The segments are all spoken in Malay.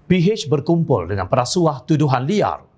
PH berkumpul dengan perasuah tuduhan liar.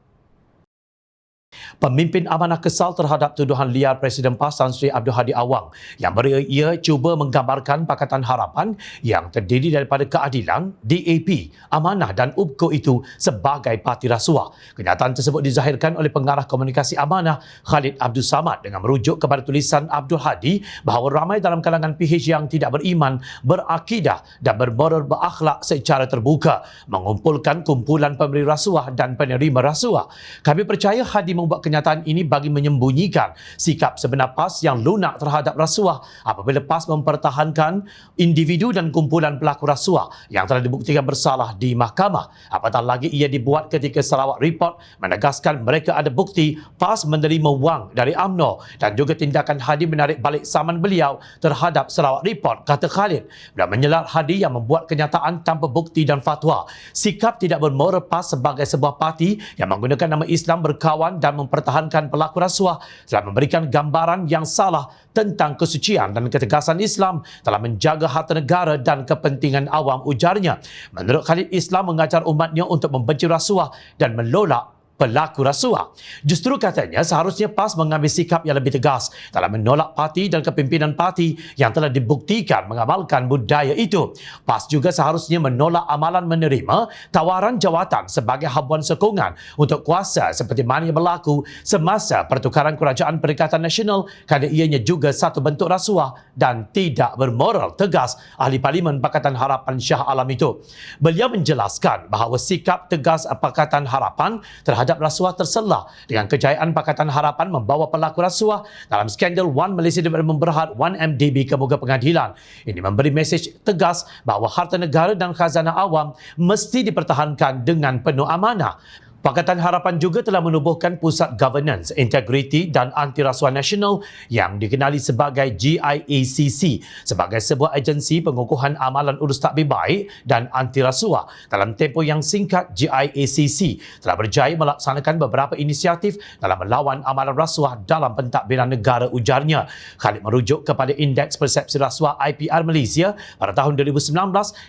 Pemimpin amanah kesal terhadap tuduhan liar Presiden PAS Tan Sri Abdul Hadi Awang yang ia cuba menggambarkan Pakatan Harapan yang terdiri daripada Keadilan, DAP, Amanah dan UPKO itu sebagai parti rasuah. Kenyataan tersebut dizahirkan oleh pengarah komunikasi Amanah Khalid Abdul Samad dengan merujuk kepada tulisan Abdul Hadi bahawa ramai dalam kalangan PH yang tidak beriman, berakidah dan bermoral berakhlak secara terbuka mengumpulkan kumpulan pemberi rasuah dan penerima rasuah. Kami percaya Hadi membuat kenyataan ini bagi menyembunyikan sikap sebenar PAS yang lunak terhadap rasuah apabila PAS mempertahankan individu dan kumpulan pelaku rasuah yang telah dibuktikan bersalah di mahkamah. Apatah lagi ia dibuat ketika Sarawak Report menegaskan mereka ada bukti PAS menerima wang dari UMNO dan juga tindakan Hadi menarik balik saman beliau terhadap Sarawak Report, kata Khalid. Dan menyelat Hadi yang membuat kenyataan tanpa bukti dan fatwa. Sikap tidak bermoral PAS sebagai sebuah parti yang menggunakan nama Islam berkawan dan mempertahankan pelaku rasuah telah memberikan gambaran yang salah tentang kesucian dan ketegasan Islam dalam menjaga harta negara dan kepentingan awam, ujarnya. Menurut Khalid, Islam mengajar umatnya untuk membenci rasuah dan menolak pelaku rasuah. Justru katanya seharusnya PAS mengambil sikap yang lebih tegas dalam menolak parti dan kepimpinan parti yang telah dibuktikan mengamalkan budaya itu. PAS juga seharusnya menolak amalan menerima tawaran jawatan sebagai habuan sokongan untuk kuasa seperti mana yang berlaku semasa pertukaran Kerajaan Perikatan Nasional kerana ianya juga satu bentuk rasuah dan tidak bermoral, tegas Ahli Parlimen Pakatan Harapan Shah Alam itu. Beliau menjelaskan bahawa sikap tegas Pakatan Harapan terhadap rasuah terselah dengan kejayaan Pakatan Harapan membawa pelaku rasuah dalam skandal One Malaysia Development Berhad 1MDB ke muka pengadilan. Ini memberi mesej tegas bahawa harta negara dan khazanah awam mesti dipertahankan dengan penuh amanah. Pakatan Harapan juga telah menubuhkan Pusat Governance, Integriti dan Anti Rasuah Nasional yang dikenali sebagai GIACC sebagai sebuah agensi pengukuhan amalan urus takbir baik dan anti rasuah. Dalam tempoh yang singkat, GIACC telah berjaya melaksanakan beberapa inisiatif dalam melawan amalan rasuah dalam pentadbiran negara, ujarnya. Khalid merujuk kepada Indeks Persepsi Rasuah IPR Malaysia pada tahun 2019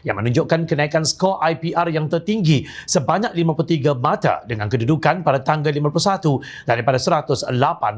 yang menunjukkan kenaikan skor IPR yang tertinggi sebanyak 53 mata dengan kedudukan pada tanggal 51 daripada 180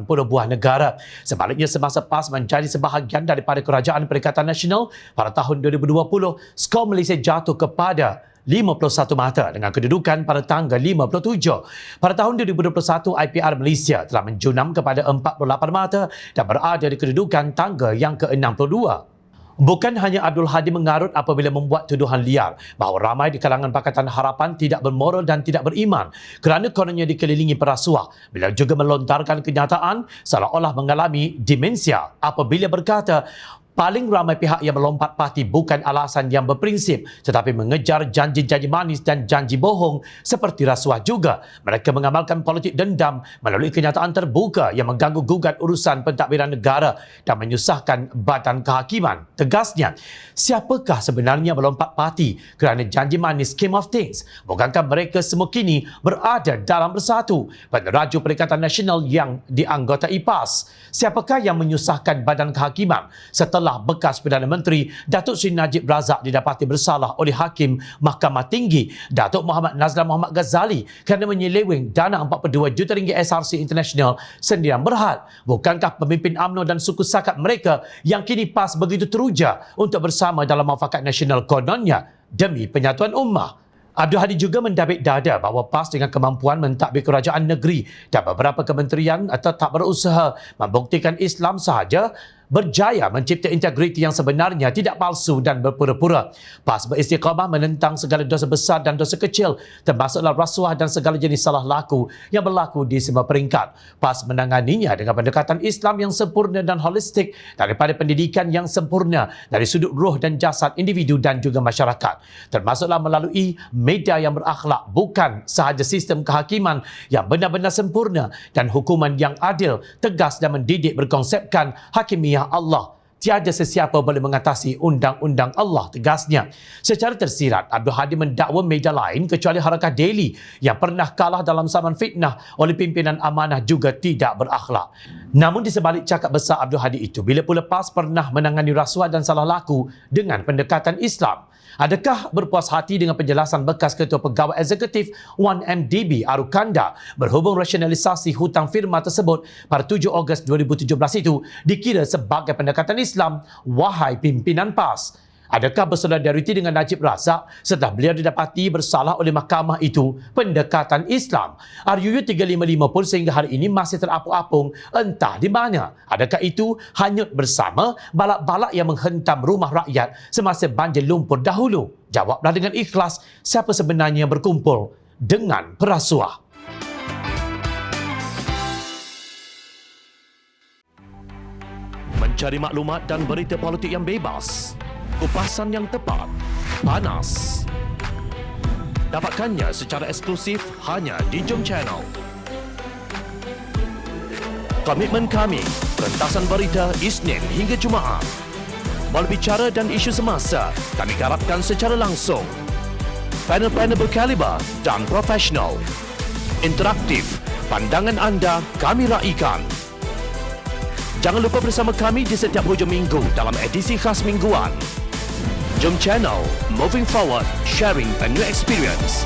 buah negara. Sebaliknya, semasa PAS menjadi sebahagian daripada Kerajaan Perikatan Nasional pada tahun 2020, skor Malaysia jatuh kepada 51 mata dengan kedudukan pada tanggal 57. Pada tahun 2021, IPR Malaysia telah menjunam kepada 48 mata dan berada di kedudukan tangga yang ke-62. Bukan hanya Abdul Hadi mengarut apabila membuat tuduhan liar bahawa ramai di kalangan Pakatan Harapan tidak bermoral dan tidak beriman kerana kononnya dikelilingi perasuah. Beliau juga melontarkan kenyataan seolah-olah mengalami demensia apabila berkata paling ramai pihak yang melompat parti bukan alasan yang berprinsip tetapi mengejar janji-janji manis dan janji bohong seperti rasuah juga. Mereka mengamalkan politik dendam melalui kenyataan terbuka yang mengganggu gugat urusan pentadbiran negara dan menyusahkan badan kehakiman. Tegasnya, siapakah sebenarnya melompat parti kerana janji manis scheme of things? Bukankah mereka semua kini berada dalam bersatu peneraju Perikatan Nasional yang dianggotai PAS? Siapakah yang menyusahkan badan kehakiman setelah bekas Perdana Menteri Datuk Seri Najib Razak didapati bersalah oleh Hakim Mahkamah Tinggi Datuk Muhammad Nazlan Muhammad Ghazali kerana menyeleweng dana 42 juta ringgit SRC International Sendirian Berhad? Bukankah pemimpin UMNO dan suku sakat mereka yang kini PAS begitu teruja untuk bersama dalam muafakat nasional kononnya demi penyatuan ummah? Abdul Hadi juga mendabik dada bahawa PAS dengan kemampuan mentadbir kerajaan negeri dan beberapa kementerian tetap berusaha membuktikan Islam sahaja berjaya mencipta integriti yang sebenarnya tidak palsu dan berpura-pura. PAS beristiqamah menentang segala dosa besar dan dosa kecil termasuklah rasuah dan segala jenis salah laku yang berlaku di semua peringkat. PAS menanganinya dengan pendekatan Islam yang sempurna dan holistik daripada pendidikan yang sempurna dari sudut roh dan jasad individu dan juga masyarakat. Termasuklah melalui media yang berakhlak, bukan sahaja sistem kehakiman yang benar-benar sempurna dan hukuman yang adil, tegas dan mendidik berkonsepkan hakimiyah Allah tiada sesiapa boleh mengatasi undang-undang Allah, tegasnya. Secara tersirat, Abdul Hadi mendakwa media lain kecuali Harakah Daily yang pernah kalah dalam zaman fitnah oleh pimpinan amanah juga tidak berakhlak. Namun di sebalik cakap besar Abdul Hadi itu, bila pula PAS pernah menangani rasuah dan salah laku dengan pendekatan Islam? Adakah berpuas hati dengan penjelasan bekas Ketua Pegawai Eksekutif 1MDB Arukanda berhubung rasionalisasi hutang firma tersebut pada 7 Ogos 2017 itu dikira sebagai pendekatan Islam? Wahai pimpinan PAS, adakah bersolidariti dengan Najib Razak setelah beliau didapati bersalah oleh mahkamah itu pendekatan Islam? RUU 355 pun sehingga hari ini masih terapung-apung entah di mana. Adakah itu hanyut bersama balak-balak yang menghentam rumah rakyat semasa banjir lumpur dahulu? Jawablah dengan ikhlas siapa sebenarnya yang berkumpul dengan perasuah. Mencari maklumat dan berita politik yang bebas, kupasan yang tepat, panas. Dapatkannya secara eksklusif hanya di Jom Channel. Komitmen kami, pentasan berita Isnin hingga Jumaat. Berbicara dan isu semasa, kami garapkan secara langsung. Panel-panel berkaliber dan profesional. Interaktif, pandangan anda kami raikan. Jangan lupa bersama kami di setiap hujung minggu dalam edisi khas mingguan. Jom Channel, moving forward, sharing a new experience.